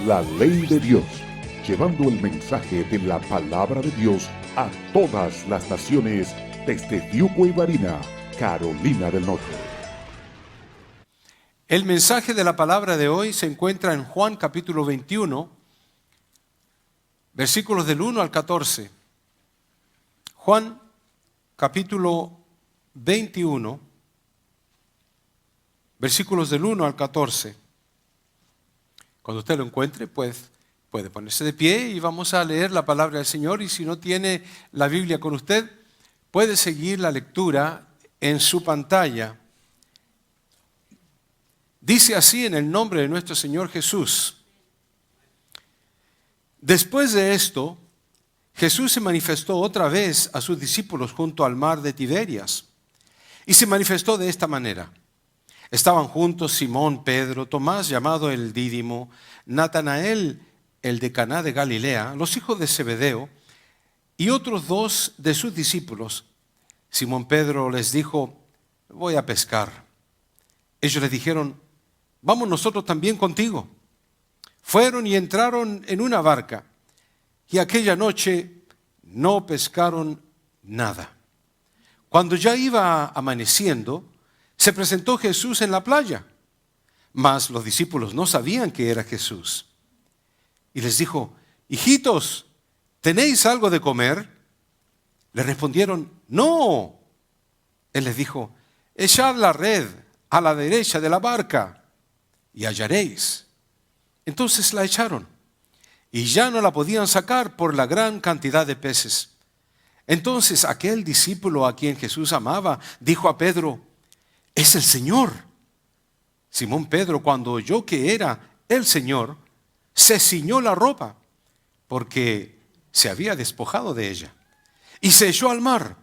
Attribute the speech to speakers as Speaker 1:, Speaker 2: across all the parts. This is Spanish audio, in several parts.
Speaker 1: la ley de Dios, llevando el mensaje de la palabra de Dios a todas las naciones desde Diuco y Barina, Carolina del Norte.
Speaker 2: El mensaje de la palabra de hoy se encuentra en Juan capítulo 21, versículos del 1 al 14. Juan capítulo 21, versículos del 1 al 14. Cuando usted lo encuentre, pues puede ponerse de pie y vamos a leer la palabra del Señor. Y si no tiene la Biblia con usted, puede seguir la lectura en su pantalla. Dice así en el nombre de nuestro Señor Jesús. Después de esto, Jesús se manifestó otra vez a sus discípulos junto al mar de Tiberias. Y se manifestó de esta manera. Estaban juntos Simón, Pedro, Tomás llamado el Dídimo, Natanael, el de Caná de Galilea, los hijos de Zebedeo, y otros dos de sus discípulos. Simón Pedro les dijo: voy a pescar. Ellos le dijeron: vamos nosotros también contigo. Fueron y entraron en una barca, y aquella noche no pescaron nada. Cuando ya iba amaneciendo, se presentó Jesús en la playa, mas los discípulos no sabían que era Jesús. Y les dijo: hijitos, ¿tenéis algo de comer? Le respondieron: no. Él les dijo: echad la red a la derecha de la barca y hallaréis. Entonces la echaron y ya no la podían sacar por la gran cantidad de peces. Entonces aquel discípulo a quien Jesús amaba dijo a Pedro: es el Señor. Simón Pedro, cuando oyó que era el Señor, se ciñó la ropa porque se había despojado de ella y se echó al mar.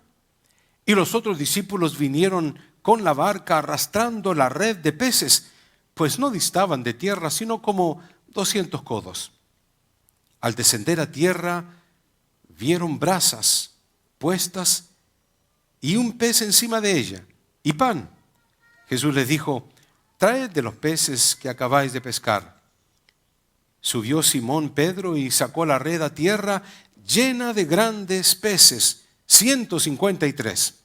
Speaker 2: Y los otros discípulos vinieron con la barca arrastrando la red de peces, pues no distaban de tierra sino como 200 codos. Al descender a tierra vieron brasas puestas y un pez encima de ella y pan. Jesús les dijo: traed de los peces que acabáis de pescar. Subió Simón Pedro y sacó la red a tierra llena de grandes peces, 153.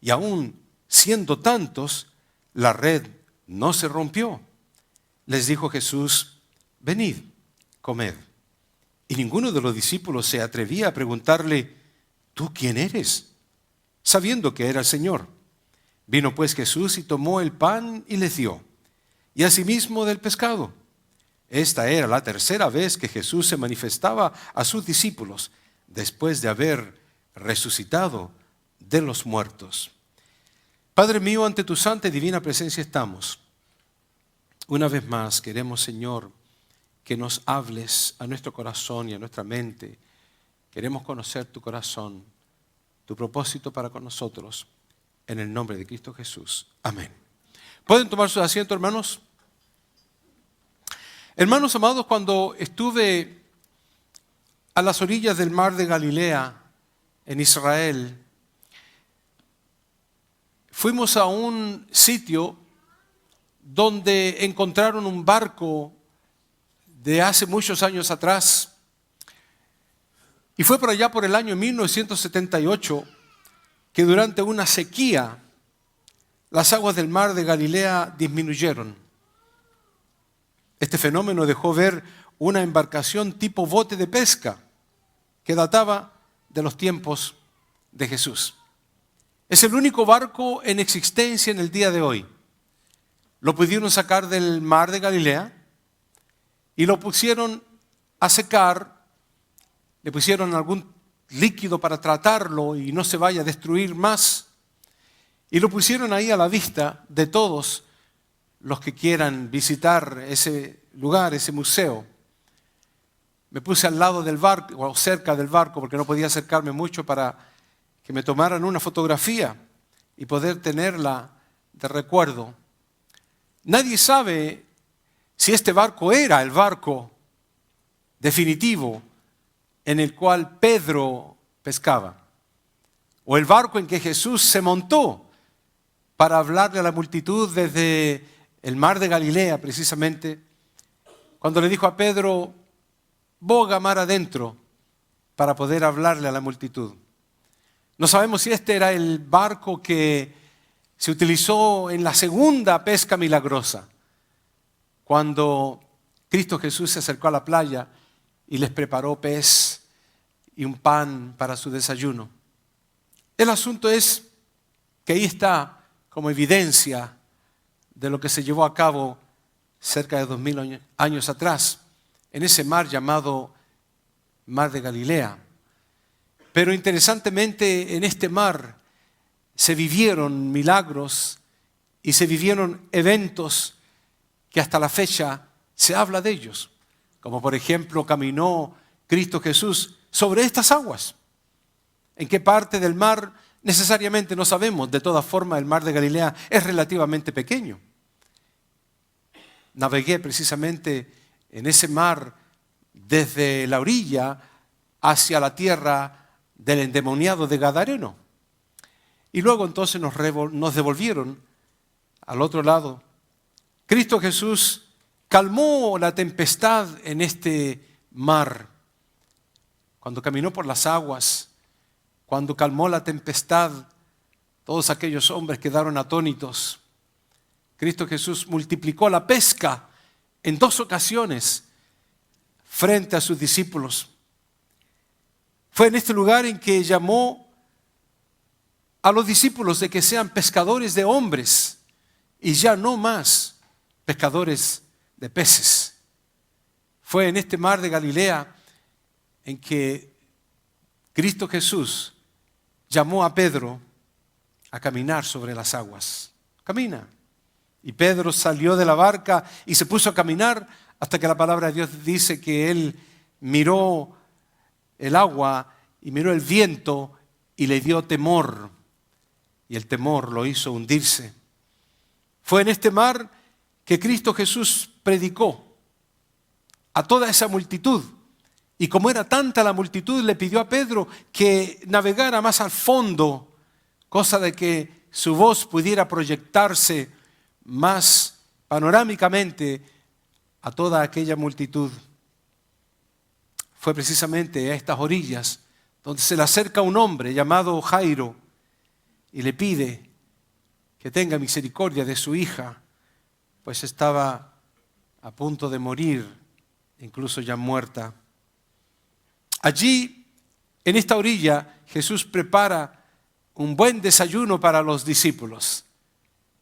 Speaker 2: Y aún siendo tantos, la red no se rompió. Les dijo Jesús: venid, comed. Y ninguno de los discípulos se atrevía a preguntarle: ¿tú quién eres?, sabiendo que era el Señor. Vino pues Jesús y tomó el pan y les dio, y asimismo del pescado. Esta era la tercera vez que Jesús se manifestaba a sus discípulos después de haber resucitado de los muertos. Padre mío, ante tu santa y divina presencia estamos. Una vez más queremos, Señor, que nos hables a nuestro corazón y a nuestra mente. Queremos conocer tu corazón, tu propósito para con nosotros, en el nombre de Cristo Jesús. Amén. ¿Pueden tomar sus asientos, hermanos? Hermanos amados, cuando estuve a las orillas del mar de Galilea, en Israel, fuimos a un sitio donde encontraron un barco de hace muchos años atrás. Y fue por allá por el año 1978 que durante una sequía las aguas del mar de Galilea disminuyeron. Este fenómeno dejó ver una embarcación tipo bote de pesca que databa de los tiempos de Jesús. Es el único barco en existencia en el día de hoy. Lo pudieron sacar del mar de Galilea y lo pusieron a secar, le pusieron algún líquido para tratarlo y no se vaya a destruir más. Y lo pusieron ahí a la vista de todos los que quieran visitar ese lugar, ese museo. Me puse al lado del barco, o cerca del barco, porque no podía acercarme mucho para que me tomaran una fotografía y poder tenerla de recuerdo. Nadie sabe si este barco era el barco definitivo en el cual Pedro pescaba, o el barco en que Jesús se montó para hablarle a la multitud desde el mar de Galilea, precisamente, cuando le dijo a Pedro, boga mar adentro para poder hablarle a la multitud. No sabemos si este era el barco que se utilizó en la segunda pesca milagrosa, cuando Cristo Jesús se acercó a la playa y les preparó pez y un pan para su desayuno. El asunto es que ahí está como evidencia de lo que se llevó a cabo cerca de 2000 años atrás, en ese mar llamado Mar de Galilea. Pero interesantemente en este mar se vivieron milagros y se vivieron eventos que hasta la fecha se habla de ellos. Como por ejemplo caminó Cristo Jesús sobre estas aguas. ¿En qué parte del mar? Necesariamente no sabemos. De todas formas, el mar de Galilea es relativamente pequeño. Navegué precisamente en ese mar desde la orilla hacia la tierra del endemoniado de Gadareno. Y luego entonces nos devolvieron al otro lado. Cristo Jesús calmó la tempestad en este mar. Cuando caminó por las aguas, cuando calmó la tempestad, todos aquellos hombres quedaron atónitos. Cristo Jesús multiplicó la pesca en 2 ocasiones frente a sus discípulos. Fue en este lugar en que llamó a los discípulos de que sean pescadores de hombres y ya no más pescadores de peces. Fue en este mar de Galilea en que Cristo Jesús llamó a Pedro a caminar sobre las aguas. Camina. Y Pedro salió de la barca y se puso a caminar hasta que la palabra de Dios dice que él miró el agua y miró el viento y le dio temor. Y el temor lo hizo hundirse. Fue en este mar que Cristo Jesús predicó a toda esa multitud. Y como era tanta la multitud, le pidió a Pedro que navegara más al fondo, cosa de que su voz pudiera proyectarse más panorámicamente a toda aquella multitud. Fue precisamente a estas orillas donde se le acerca un hombre llamado Jairo y le pide que tenga misericordia de su hija, pues estaba a punto de morir, incluso ya muerta. Allí, en esta orilla, Jesús prepara un buen desayuno para los discípulos.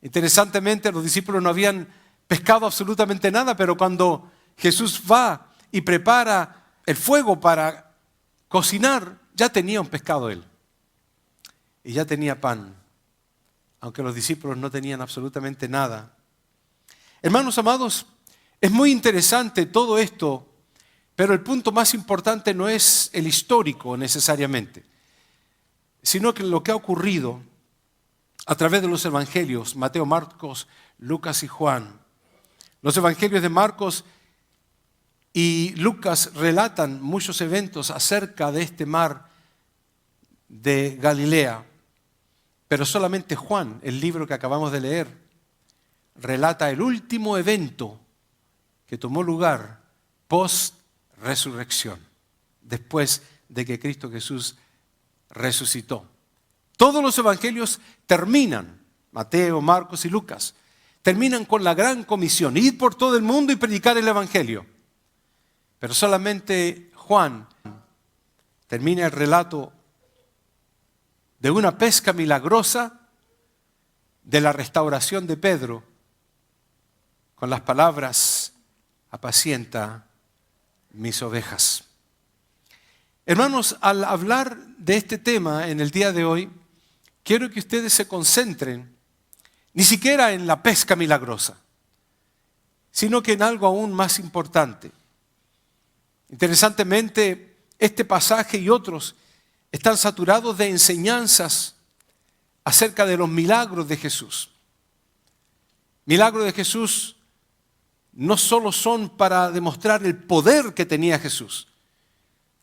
Speaker 2: Interesantemente, los discípulos no habían pescado absolutamente nada, pero cuando Jesús va y prepara el fuego para cocinar, ya tenía un pescado él. Y ya tenía pan, aunque los discípulos no tenían absolutamente nada. Hermanos amados, es muy interesante todo esto, pero el punto más importante no es el histórico necesariamente, sino que lo que ha ocurrido a través de los evangelios, Mateo, Marcos, Lucas y Juan. Los evangelios de Marcos y Lucas relatan muchos eventos acerca de este mar de Galilea, pero solamente Juan, el libro que acabamos de leer, relata el último evento que tomó lugar post-resurrección, después de que Cristo Jesús resucitó. Todos los evangelios terminan, Mateo, Marcos y Lucas, terminan con la gran comisión, ir por todo el mundo y predicar el evangelio. Pero solamente Juan termina el relato de una pesca milagrosa, de la restauración de Pedro, con las palabras: apacienta mis ovejas. Hermanos, al hablar de este tema en el día de hoy, quiero que ustedes se concentren ni siquiera en la pesca milagrosa, sino que en algo aún más importante. Interesantemente, este pasaje y otros están saturados de enseñanzas acerca de los milagros de Jesús. Milagros de Jesús no solo son para demostrar el poder que tenía Jesús.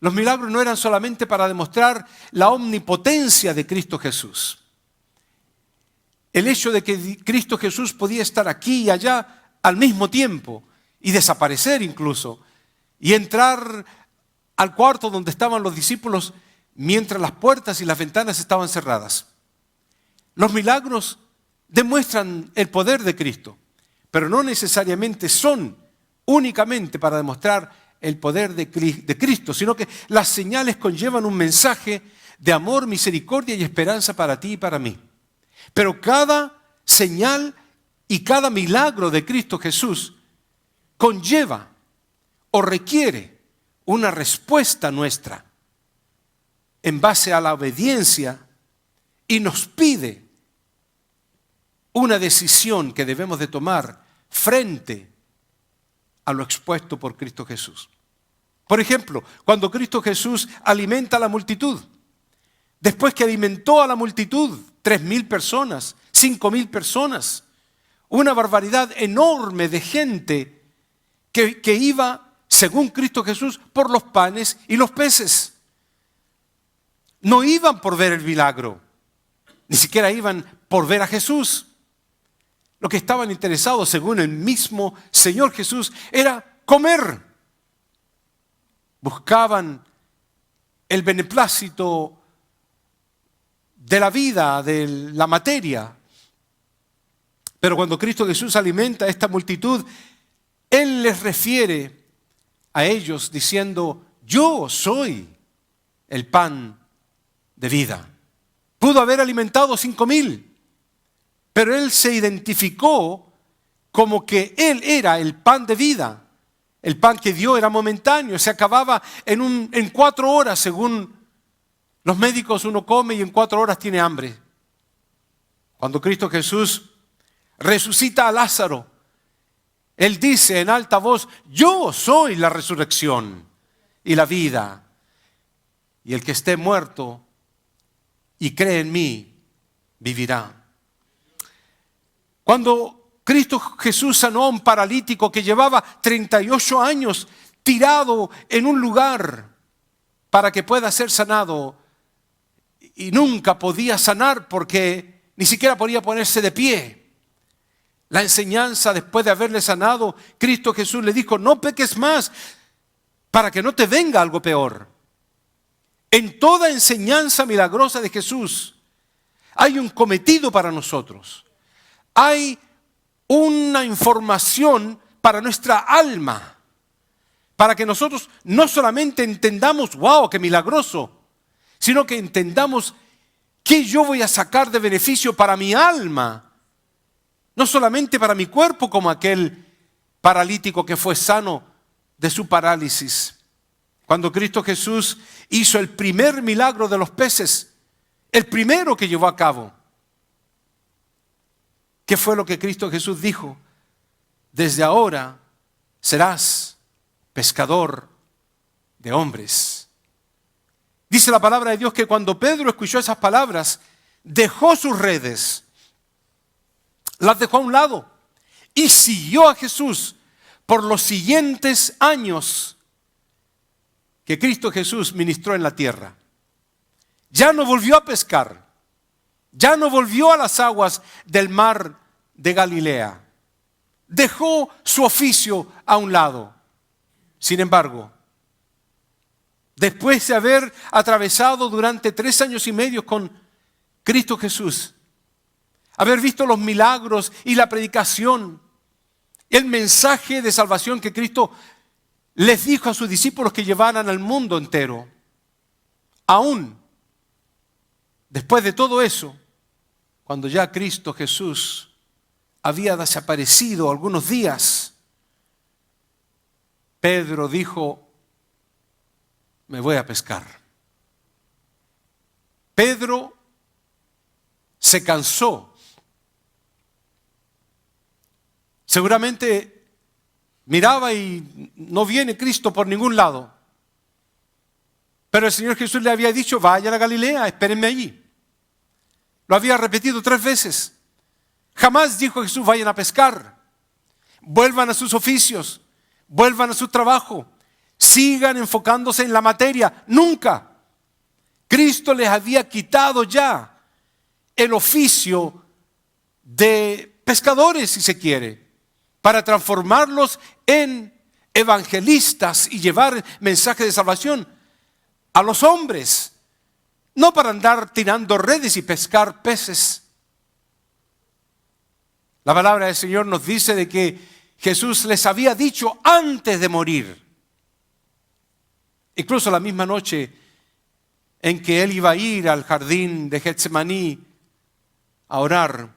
Speaker 2: Los milagros no eran solamente para demostrar la omnipotencia de Cristo Jesús. El hecho de que Cristo Jesús podía estar aquí y allá al mismo tiempo y desaparecer incluso, y entrar al cuarto donde estaban los discípulos mientras las puertas y las ventanas estaban cerradas. Los milagros demuestran el poder de Cristo, pero no necesariamente son únicamente para demostrar el poder de Cristo, sino que las señales conllevan un mensaje de amor, misericordia y esperanza para ti y para mí. Pero cada señal y cada milagro de Cristo Jesús conlleva o requiere una respuesta nuestra en base a la obediencia y nos pide una decisión que debemos de tomar frente a lo expuesto por Cristo Jesús. Por ejemplo, cuando Cristo Jesús alimenta a la multitud, después que alimentó a la multitud, 3,000 personas, 5,000 personas, una barbaridad enorme de gente que iba, según Cristo Jesús, por los panes y los peces. No iban por ver el milagro, ni siquiera iban por ver a Jesús. Lo que estaban interesados, según el mismo Señor Jesús, era comer. Buscaban el beneplácito de la vida, de la materia. Pero cuando Cristo Jesús alimenta a esta multitud, Él les refiere a ellos diciendo: yo soy el pan de vida. Pudo haber alimentado 5,000, pero Él se identificó como que Él era el pan de vida. El pan que dio era momentáneo, se acababa en 4 horas, según los médicos. Uno come y en 4 horas tiene hambre. Cuando Cristo Jesús resucita a Lázaro, Él dice en alta voz: yo soy la resurrección y la vida. Y el que esté muerto y cree en mí, vivirá. Cuando Cristo Jesús sanó a un paralítico que llevaba 38 años tirado en un lugar para que pueda ser sanado, y nunca podía sanar porque ni siquiera podía ponerse de pie. La enseñanza, después de haberle sanado, Cristo Jesús le dijo: no peques más para que no te venga algo peor. En toda enseñanza milagrosa de Jesús hay un cometido para nosotros. Hay una información para nuestra alma, para que nosotros no solamente entendamos: wow, qué milagroso, sino que entendamos qué yo voy a sacar de beneficio para mi alma, no solamente para mi cuerpo, como aquel paralítico que fue sano de su parálisis. Cuando Cristo Jesús hizo el primer milagro de los peces, el primero que llevó a cabo, ¿qué fue lo que Cristo Jesús dijo? Desde ahora serás pescador de hombres. Dice la palabra de Dios que cuando Pedro escuchó esas palabras, dejó sus redes, las dejó a un lado y siguió a Jesús por los siguientes años que Cristo Jesús ministró en la tierra. Ya no volvió a pescar, ya no volvió a las aguas del mar de Galilea. Dejó su oficio a un lado. Sin embargo, después de haber atravesado durante 3 años y medio con Cristo Jesús, haber visto los milagros y la predicación, el mensaje de salvación que Cristo les dijo a sus discípulos que llevaran al mundo entero, aún después de todo eso, cuando ya Cristo Jesús había desaparecido algunos días, Pedro dijo: me voy a pescar. Pedro se cansó. Seguramente miraba y no viene Cristo por ningún lado. Pero el Señor Jesús le había dicho: vaya a la Galilea, espérenme allí. Lo había repetido 3 veces. Jamás dijo Jesús: vayan a pescar, vuelvan a sus oficios, vuelvan a su trabajo, sigan enfocándose en la materia. Nunca. Cristo les había quitado ya el oficio de pescadores, si se quiere, para transformarlos en evangelistas y llevar mensaje de salvación a los hombres, no para andar tirando redes y pescar peces. La palabra del Señor nos dice de que Jesús les había dicho antes de morir, incluso la misma noche en que Él iba a ir al jardín de Getsemaní a orar: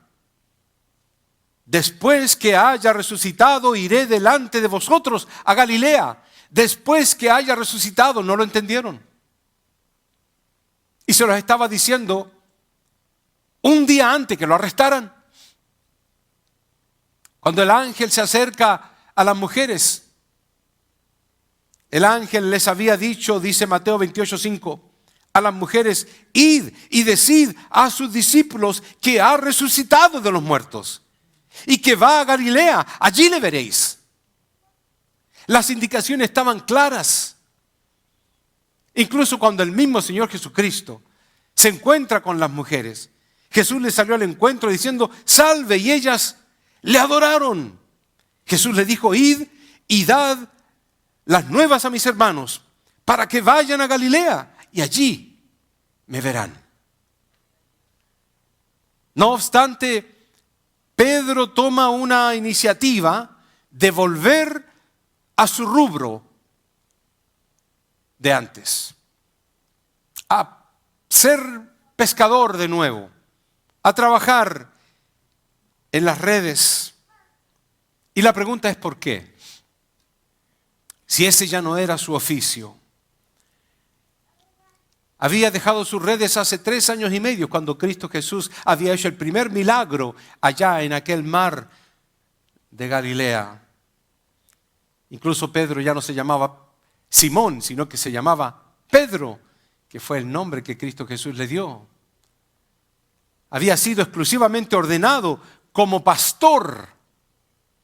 Speaker 2: después que haya resucitado, iré delante de vosotros a Galilea. Después que haya resucitado, no lo entendieron. Y se los estaba diciendo un día antes que lo arrestaran. Cuando el ángel se acerca a las mujeres, el ángel les había dicho, dice Mateo 28:5, a las mujeres: id y decid a sus discípulos que ha resucitado de los muertos y que va a Galilea, allí le veréis. Las indicaciones estaban claras. Incluso cuando el mismo Señor Jesucristo se encuentra con las mujeres, Jesús les salió al encuentro diciendo: salve, y ellas le adoraron. Jesús le dijo: id y dad las nuevas a mis hermanos para que vayan a Galilea y allí me verán. No obstante, Pedro toma una iniciativa de volver a su rubro de antes, a ser pescador de nuevo, a trabajar en las redes. Y la pregunta es: ¿por qué? Si ese ya no era su oficio. Había dejado sus redes hace 3 años y medio, cuando Cristo Jesús había hecho el primer milagro allá en aquel mar de Galilea. Incluso Pedro ya no se llamaba Simón, sino que se llamaba Pedro, que fue el nombre que Cristo Jesús le dio. Había sido exclusivamente ordenado como pastor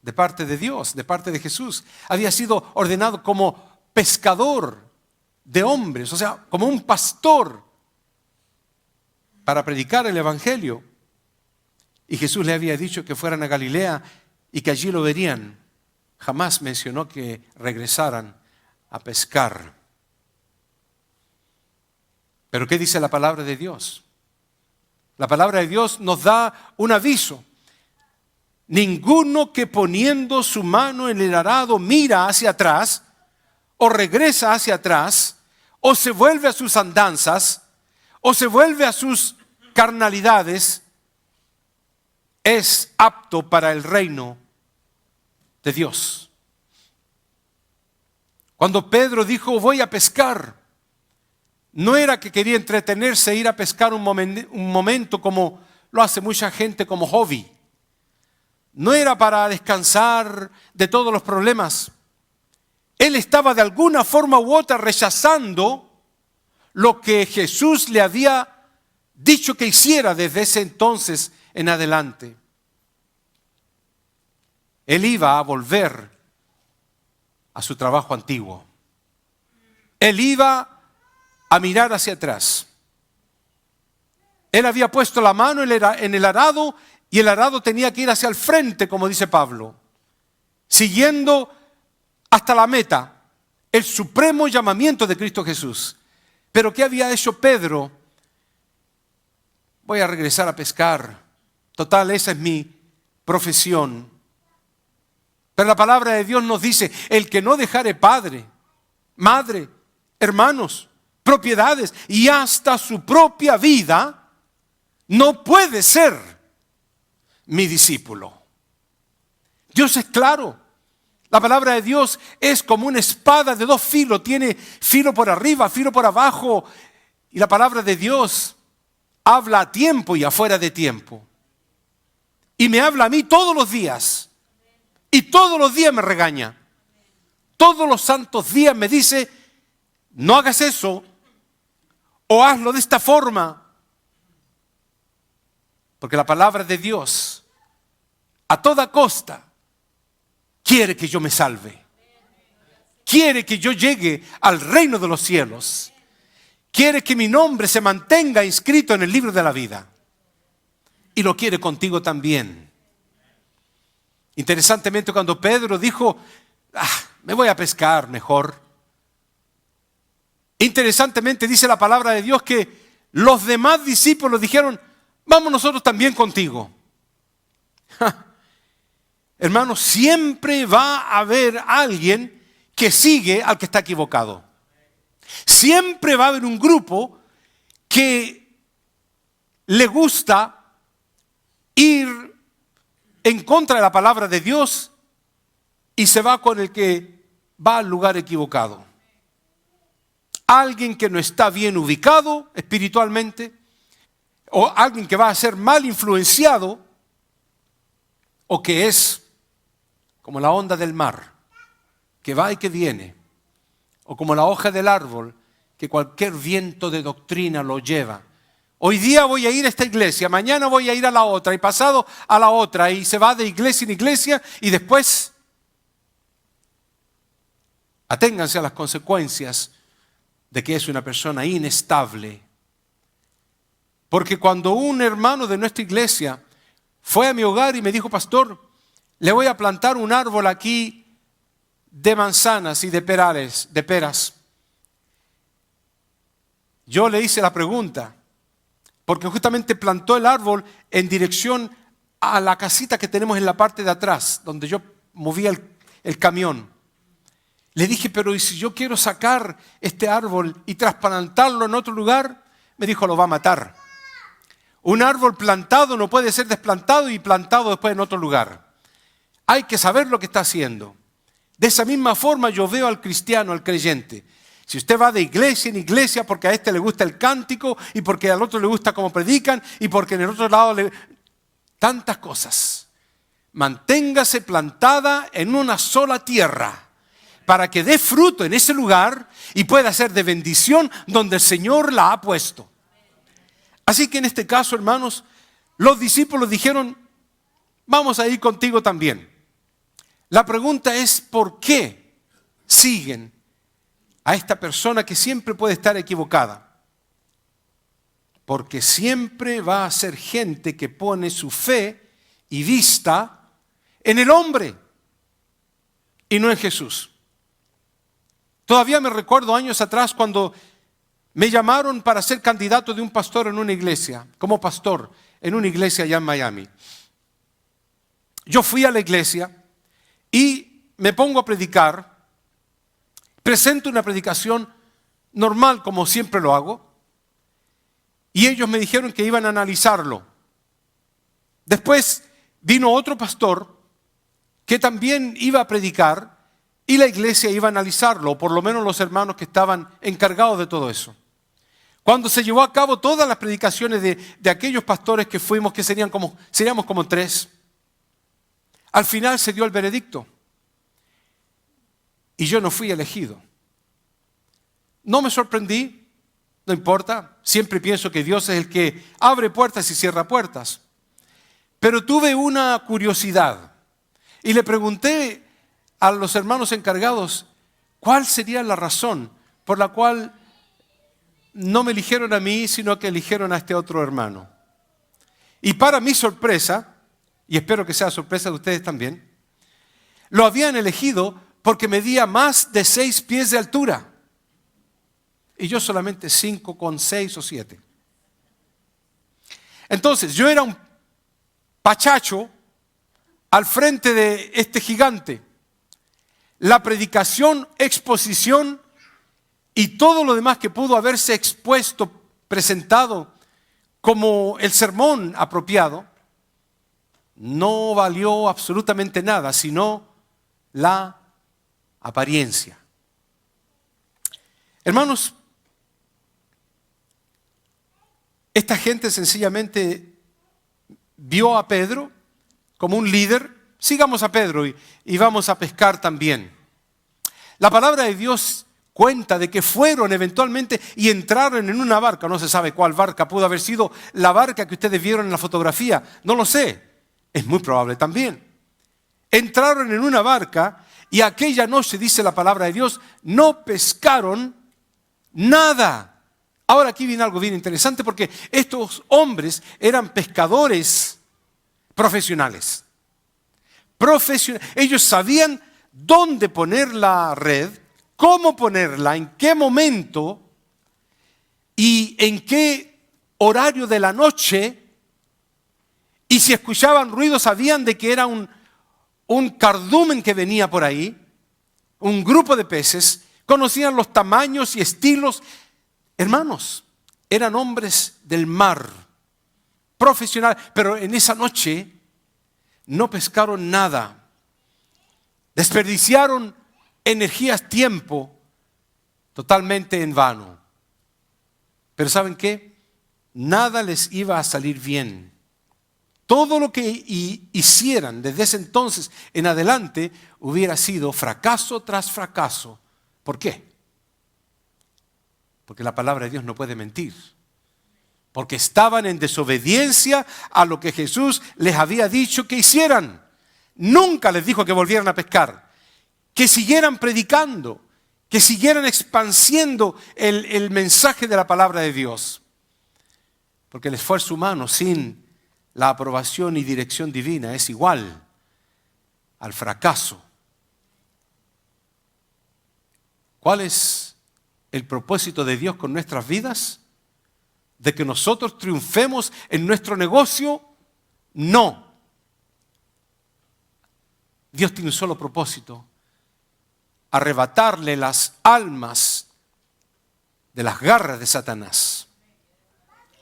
Speaker 2: de parte de Dios, de parte de Jesús. Había sido ordenado como pescador de hombres, o sea, como un pastor para predicar el evangelio. Y Jesús le había dicho que fueran a Galilea y que allí lo verían. Jamás mencionó que regresaran a pescar. Pero ¿qué dice la palabra de Dios? La palabra de Dios nos da un aviso. Ninguno que poniendo su mano en el arado mira hacia atrás, o regresa hacia atrás, o se vuelve a sus andanzas, o se vuelve a sus carnalidades, es apto para el reino de Dios. Cuando Pedro dijo: voy a pescar, no era que quería entretenerse e ir a pescar un momento como lo hace mucha gente como hobby. No era para descansar de todos los problemas. Él estaba de alguna forma u otra rechazando lo que Jesús le había dicho que hiciera desde ese entonces en adelante. Él iba a volver a su trabajo antiguo. Él iba a mirar hacia atrás. Él había puesto la mano en el arado y el arado tenía que ir hacia el frente, como dice Pablo, siguiendo hasta la meta, el supremo llamamiento de Cristo Jesús. Pero ¿qué había hecho Pedro? Voy a regresar a pescar. Total, esa es mi profesión. Pero la palabra de Dios nos dice: el que no dejare padre, madre, hermanos, propiedades y hasta su propia vida, no puede ser mi discípulo. Dios es claro. La palabra de Dios es como una espada de 2 filos. Tiene filo por arriba, filo por abajo. Y la palabra de Dios habla a tiempo y afuera de tiempo. Y me habla a mí todos los días. Y todos los días me regaña. Todos los santos días me dice: no hagas eso, o hazlo de esta forma. Porque la palabra de Dios a toda costa quiere que yo me salve. Quiere que yo llegue al reino de los cielos. Quiere que mi nombre se mantenga inscrito en el libro de la vida. Y lo quiere contigo también. Interesantemente, cuando Pedro dijo, me voy a pescar mejor. Interesantemente dice la palabra de Dios que los demás discípulos dijeron, vamos nosotros también contigo. Hermanos, siempre va a haber alguien que sigue al que está equivocado. Siempre va a haber un grupo que le gusta ir en contra de la palabra de Dios y se va con el que va al lugar equivocado. Alguien que no está bien ubicado espiritualmente, o alguien que va a ser mal influenciado, o que es como la onda del mar, que va y que viene, o como la hoja del árbol, que cualquier viento de doctrina lo lleva. Hoy día voy a ir a esta iglesia, mañana voy a ir a la otra, y pasado a la otra, y se va de iglesia en iglesia, y después aténganse a las consecuencias de que es una persona inestable. Porque cuando un hermano de nuestra iglesia fue a mi hogar y me dijo, pastor, le voy a plantar un árbol aquí de manzanas y de peras. Yo le hice la pregunta, porque justamente plantó el árbol en dirección a la casita que tenemos en la parte de atrás, donde yo movía el camión. Le dije, pero ¿y si yo quiero sacar este árbol y trasplantarlo en otro lugar? Me dijo, lo va a matar. Un árbol plantado no puede ser desplantado y plantado después en otro lugar. Hay que saber lo que está haciendo. De esa misma forma yo veo al cristiano, al creyente. Si usted va de iglesia en iglesia porque a este le gusta el cántico y porque al otro le gusta cómo predican y porque en el otro lado tantas cosas. Manténgase plantada en una sola tierra para que dé fruto en ese lugar y pueda ser de bendición donde el Señor la ha puesto. Así que en este caso, hermanos, los discípulos dijeron, vamos a ir contigo también. La pregunta es, ¿por qué siguen a esta persona que siempre puede estar equivocada? Porque siempre va a ser gente que pone su fe y vista en el hombre y no en Jesús. Todavía me recuerdo años atrás cuando me llamaron para ser candidato de un pastor en una iglesia, como pastor en una iglesia allá en Miami. Yo fui a la iglesia y me pongo a predicar, presento una predicación normal como siempre lo hago, y ellos me dijeron que iban a analizarlo. Después vino otro pastor que también iba a predicar y la iglesia iba a analizarlo, o por lo menos los hermanos que estaban encargados de todo eso. Cuando se llevó a cabo todas las predicaciones de aquellos pastores que fuimos, que seríamos como 3, al final se dio el veredicto. Y yo no fui elegido. No me sorprendí, no importa, siempre pienso que Dios es el que abre puertas y cierra puertas. Pero tuve una curiosidad y le pregunté a los hermanos encargados, ¿cuál sería la razón por la cual no me eligieron a mí, sino que eligieron a este otro hermano? Y para mi sorpresa, y espero que sea sorpresa de ustedes también, lo habían elegido porque medía más de 6 pies de altura. Y yo solamente 5,6 o 7. Entonces, yo era un pachacho al frente de este gigante. La predicación, exposición y todo lo demás que pudo haberse expuesto, presentado como el sermón apropiado, no valió absolutamente nada, sino la apariencia. Hermanos, esta gente sencillamente vio a Pedro como un líder. Sigamos a Pedro y vamos a pescar también. La palabra de Dios cuenta de que fueron eventualmente y entraron en una barca. No se sabe cuál barca, pudo haber sido la barca que ustedes vieron en la fotografía. No lo sé, es muy probable también. Entraron en una barca y aquella noche, dice la palabra de Dios, no pescaron nada. Ahora aquí viene algo bien interesante porque estos hombres eran pescadores profesionales. profesional. Ellos sabían dónde poner la red, cómo ponerla, en qué momento y en qué horario de la noche. Y si escuchaban ruido, sabían de que era un cardumen que venía por ahí, un grupo de peces. Conocían los tamaños y estilos. Hermanos, eran hombres del mar, profesionales, pero en esa noche no pescaron nada. Desperdiciaron energías, tiempo, totalmente en vano. Pero ¿saben qué? Nada les iba a salir bien. Todo lo que hicieran desde ese entonces en adelante hubiera sido fracaso tras fracaso. ¿Por qué? Porque la palabra de Dios no puede mentir. Porque estaban en desobediencia a lo que Jesús les había dicho que hicieran. Nunca les dijo que volvieran a pescar, que siguieran predicando, que siguieran expandiendo el mensaje de la palabra de Dios. Porque el esfuerzo humano sin la aprobación y dirección divina es igual al fracaso. ¿Cuál es el propósito de Dios con nuestras vidas? ¿De que nosotros triunfemos en nuestro negocio? No. Dios tiene un solo propósito: arrebatarle las almas de las garras de Satanás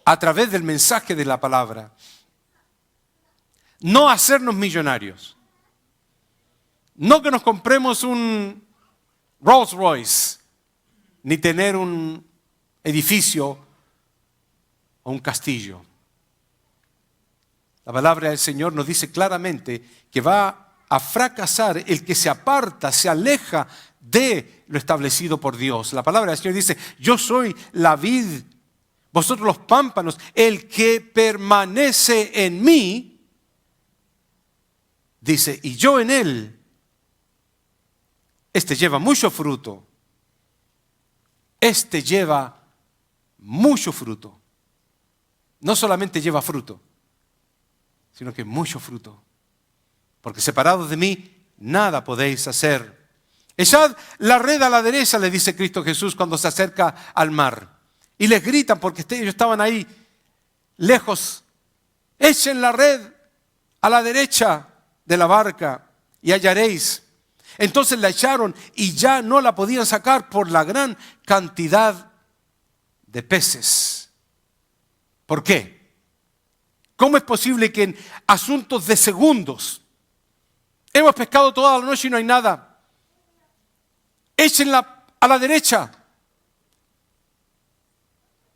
Speaker 2: a través del mensaje de la palabra. No hacernos millonarios. No que nos compremos un Rolls Royce, ni tener un edificio o un castillo. La palabra del Señor nos dice claramente que va a fracasar el que se aparta, se aleja de lo establecido por Dios. La palabra del Señor dice: yo soy la vid, vosotros los pámpanos. El que permanece en mí, dice, y yo en él, este lleva mucho fruto. Este lleva mucho fruto. No solamente lleva fruto, sino que mucho fruto. Porque separados de mí, nada podéis hacer. Echad la red a la derecha, le dice Cristo Jesús cuando se acerca al mar. Y les gritan, porque ellos estaban ahí lejos: echen la red a la derecha de la barca y hallaréis. Entonces la echaron y ya no la podían sacar por la gran cantidad de peces. ¿Por qué? ¿Cómo es posible que en asuntos de segundos hemos pescado toda la noche y no hay nada? Échenla a la derecha.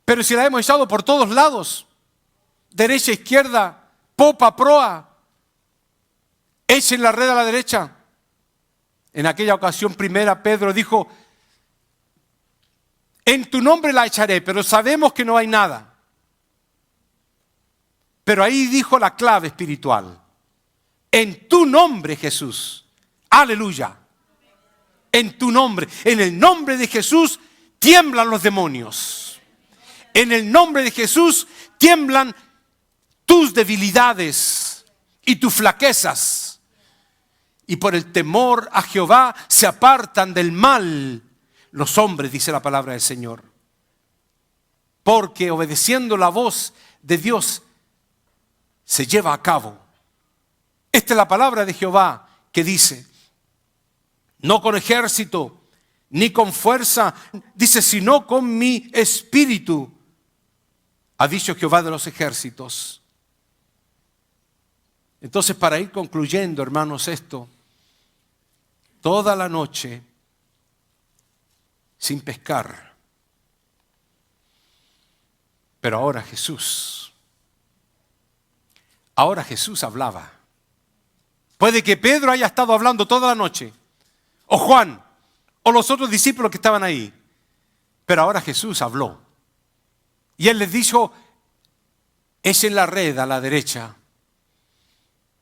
Speaker 2: Pero si la hemos echado por todos lados, derecha, izquierda, popa, proa, echen la red a la derecha. En aquella ocasión primera Pedro dijo: en tu nombre la echaré, pero sabemos que no hay nada. Pero ahí dijo la clave espiritual: en tu nombre, Jesús. Aleluya. En tu nombre, en el nombre de Jesús tiemblan los demonios. En el nombre de Jesús tiemblan tus debilidades y tus flaquezas. Y por el temor a Jehová se apartan del mal los hombres, dice la palabra del Señor. Porque obedeciendo la voz de Dios se lleva a cabo. Esta es la palabra de Jehová que dice: no con ejército ni con fuerza, dice, sino con mi espíritu, ha dicho Jehová de los ejércitos. Entonces, para ir concluyendo, hermanos, esto, toda la noche sin pescar. Pero ahora Jesús hablaba. Puede que Pedro haya estado hablando toda la noche, o Juan, o los otros discípulos que estaban ahí. Pero ahora Jesús habló. Y Él les dijo: echen la red a la derecha.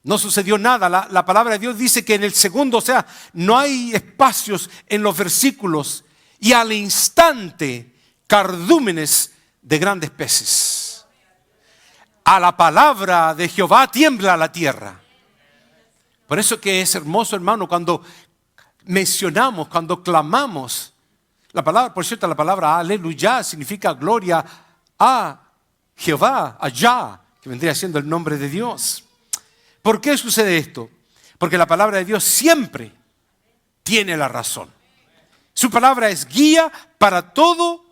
Speaker 2: No sucedió nada. La palabra de Dios dice que en el segundo, o sea, no hay espacios en los versículos. Y al instante, cardúmenes de grandes peces. A la palabra de Jehová tiembla la tierra. Por eso que es hermoso, hermano, cuando mencionamos, cuando clamamos. La palabra, por cierto, la palabra aleluya significa gloria a Jehová, a Yah, que vendría siendo el nombre de Dios. ¿Por qué sucede esto? Porque la palabra de Dios siempre tiene la razón. Su palabra es guía para todo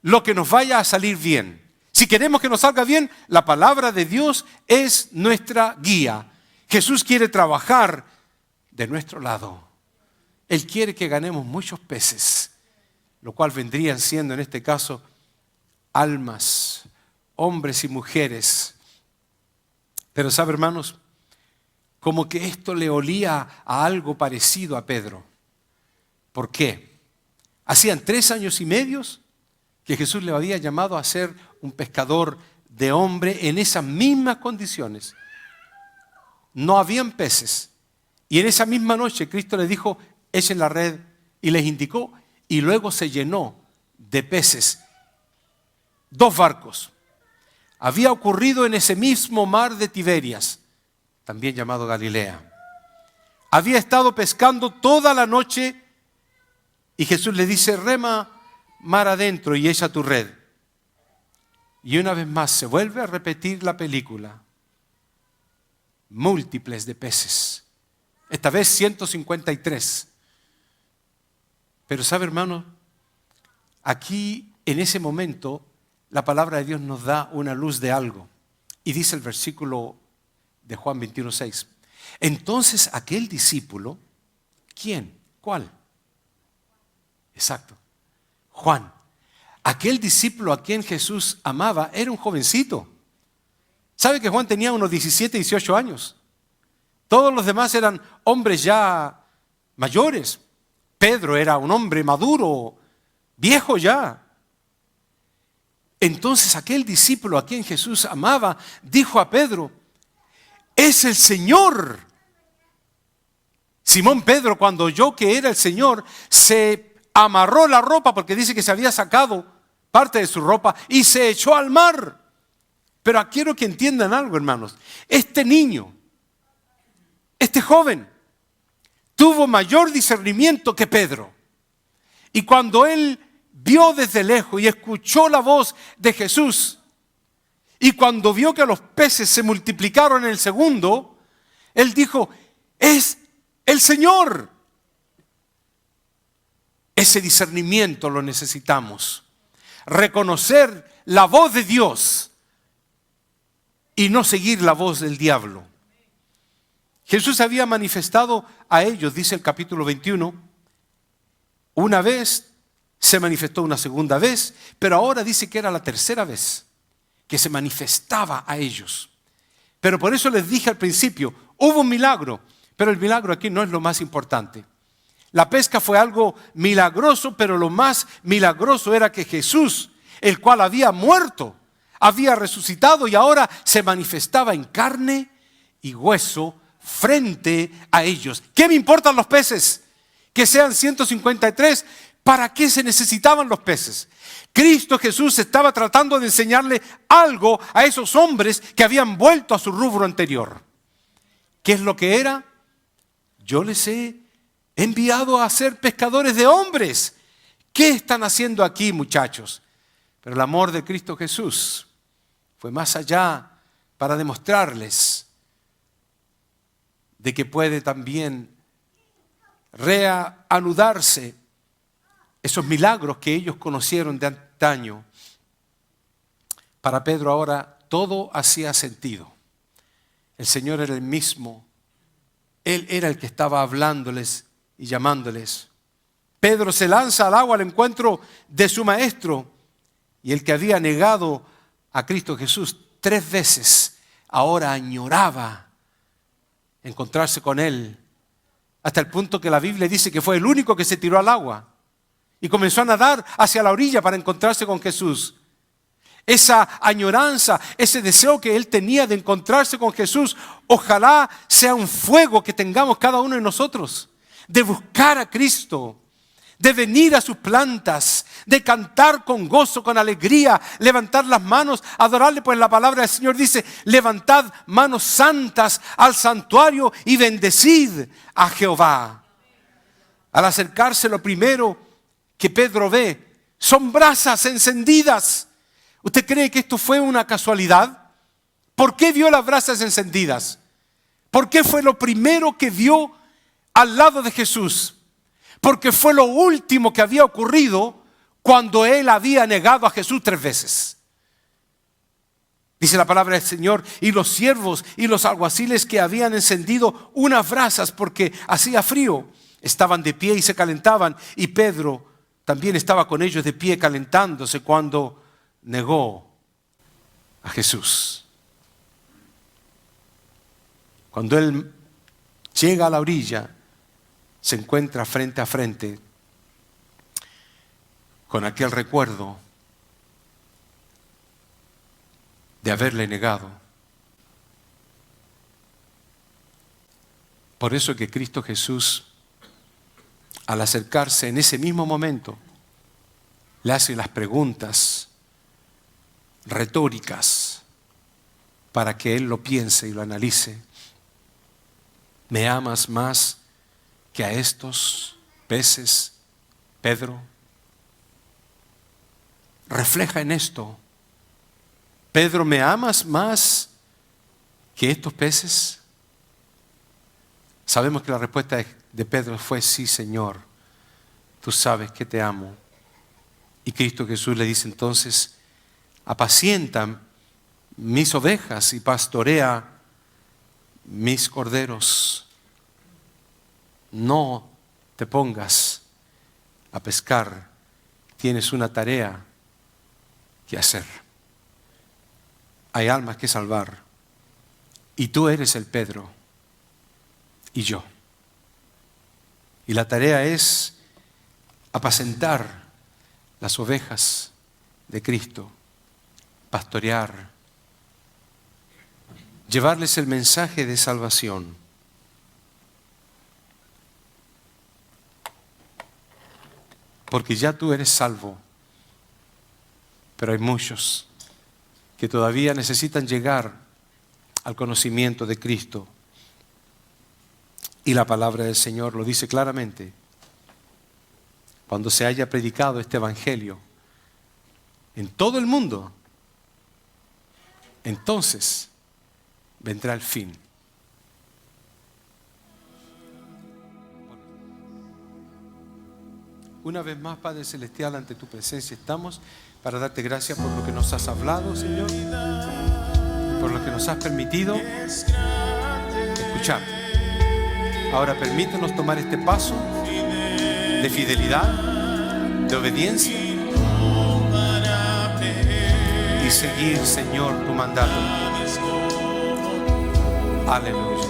Speaker 2: lo que nos vaya a salir bien. Si queremos que nos salga bien, la palabra de Dios es nuestra guía. Jesús quiere trabajar de nuestro lado. Él quiere que ganemos muchos peces, lo cual vendrían siendo en este caso almas, hombres y mujeres. Pero sabe, hermanos, como que esto le olía a algo parecido a Pedro. ¿Por qué? Hacían 3 años y medio que Jesús le había llamado a ser un pescador de hombre en esas mismas condiciones. No habían peces. Y en esa misma noche Cristo le dijo, echen la red, y les indicó, y luego se llenó de peces. 2 barcos. Había ocurrido en ese mismo mar de Tiberias, también llamado Galilea. Había estado pescando toda la noche y Jesús le dice, rema mar adentro y echa tu red. Y una vez más se vuelve a repetir la película. Múltiples de peces. Esta vez 153. Pero sabe, hermano, aquí en ese momento la palabra de Dios nos da una luz de algo. Y dice el versículo de Juan 21:6. Entonces aquel discípulo, ¿quién? ¿Cuál? Exacto, Juan. Aquel discípulo a quien Jesús amaba era un jovencito. ¿Sabe que Juan tenía unos 17, 18 años? Todos los demás eran hombres ya mayores. Pedro era un hombre maduro, viejo ya. Entonces aquel discípulo a quien Jesús amaba dijo a Pedro, es el Señor. Simón Pedro, cuando oyó que era el Señor, se amarró la ropa, porque dice que se había sacado parte de su ropa, y se echó al mar. Pero quiero que entiendan algo, hermanos. Este niño, este joven, tuvo mayor discernimiento que Pedro. Y cuando él vio desde lejos y escuchó la voz de Jesús, y cuando vio que los peces se multiplicaron en el segundo, él dijo, es el Señor. Ese discernimiento lo necesitamos. Reconocer la voz de Dios y no seguir la voz del diablo. Jesús había manifestado a ellos, dice el capítulo 21, una vez, se manifestó una segunda vez, pero ahora dice que era la tercera vez que se manifestaba a ellos. Pero por eso les dije al principio, hubo un milagro, pero el milagro aquí no es lo más importante. La pesca fue algo milagroso, pero lo más milagroso era que Jesús, el cual había muerto, había resucitado y ahora se manifestaba en carne y hueso frente a ellos. ¿Qué me importan los peces? Que sean 153. ¿Para qué se necesitaban los peces? Cristo Jesús estaba tratando de enseñarle algo a esos hombres que habían vuelto a su rubro anterior. ¿Qué es lo que era? Yo les he enviado a ser pescadores de hombres. ¿Qué están haciendo aquí, muchachos? Pero el amor de Cristo Jesús fue más allá para demostrarles de que puede también reanudarse esos milagros que ellos conocieron de antaño. Para Pedro ahora todo hacía sentido. El Señor era el mismo. Él era el que estaba hablándoles y llamándoles. Pedro se lanza al agua al encuentro de su maestro, y el que había negado a Cristo Jesús 3 veces, ahora añoraba encontrarse con Él, hasta el punto que la Biblia dice que fue el único que se tiró al agua y comenzó a nadar hacia la orilla para encontrarse con Jesús. Esa añoranza, ese deseo que él tenía de encontrarse con Jesús, ojalá sea un fuego que tengamos cada uno de nosotros, de buscar a Cristo, de venir a sus plantas, de cantar con gozo, con alegría, levantar las manos, adorarle, pues la palabra del Señor dice: levantad manos santas al santuario y bendecid a Jehová. Al acercarse, lo primero que Pedro ve son brasas encendidas. ¿Usted cree que esto fue una casualidad? ¿Por qué vio las brasas encendidas? ¿Por qué fue lo primero que vio al lado de Jesús? Porque fue lo último que había ocurrido cuando él había negado a Jesús 3 veces. Dice la palabra del Señor: y los siervos y los alguaciles que habían encendido unas brasas porque hacía frío, estaban de pie y se calentaban. Y Pedro también estaba con ellos de pie calentándose cuando negó a Jesús. Cuando él llega a la orilla, se encuentra frente a frente con aquel recuerdo de haberle negado. Por eso que Cristo Jesús, al acercarse en ese mismo momento, le hace las preguntas retóricas para que él lo piense y lo analice. ¿Me amas más que a estos peces, Pedro? Refleja en esto: Pedro, ¿me amas más que estos peces? Sabemos que la respuesta de Pedro fue: sí, Señor, tú sabes que te amo. Y Cristo Jesús le dice entonces: apacienta mis ovejas y pastorea mis corderos. No te pongas a pescar, tienes una tarea que hacer. Hay almas que salvar y tú eres el Pedro y yo. Y la tarea es apacentar las ovejas de Cristo, pastorear, llevarles el mensaje de salvación. Porque ya tú eres salvo, pero hay muchos que todavía necesitan llegar al conocimiento de Cristo. Y la palabra del Señor lo dice claramente: cuando se haya predicado este evangelio en todo el mundo, entonces vendrá el fin. Una vez más, Padre Celestial, ante tu presencia estamos para darte gracias por lo que nos has hablado, Señor, y por lo que nos has permitido escuchar. Ahora permítenos tomar este paso de fidelidad, de obediencia y seguir, Señor, tu mandato. Aleluya.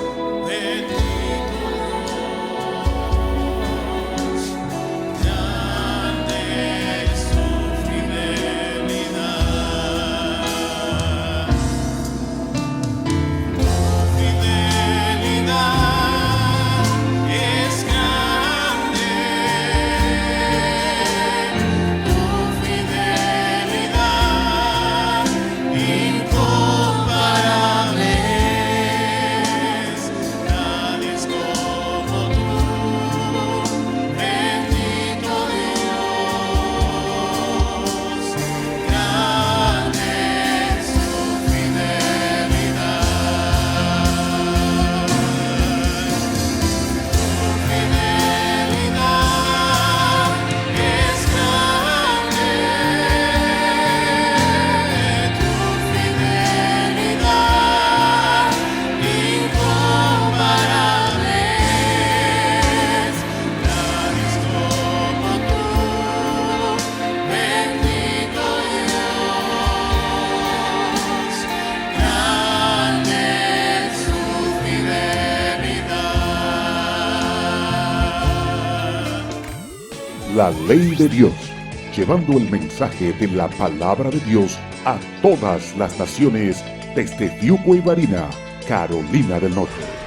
Speaker 1: La ley de Dios, llevando el mensaje de la palabra de Dios a todas las naciones desde Diuco y Barina, Carolina del Norte.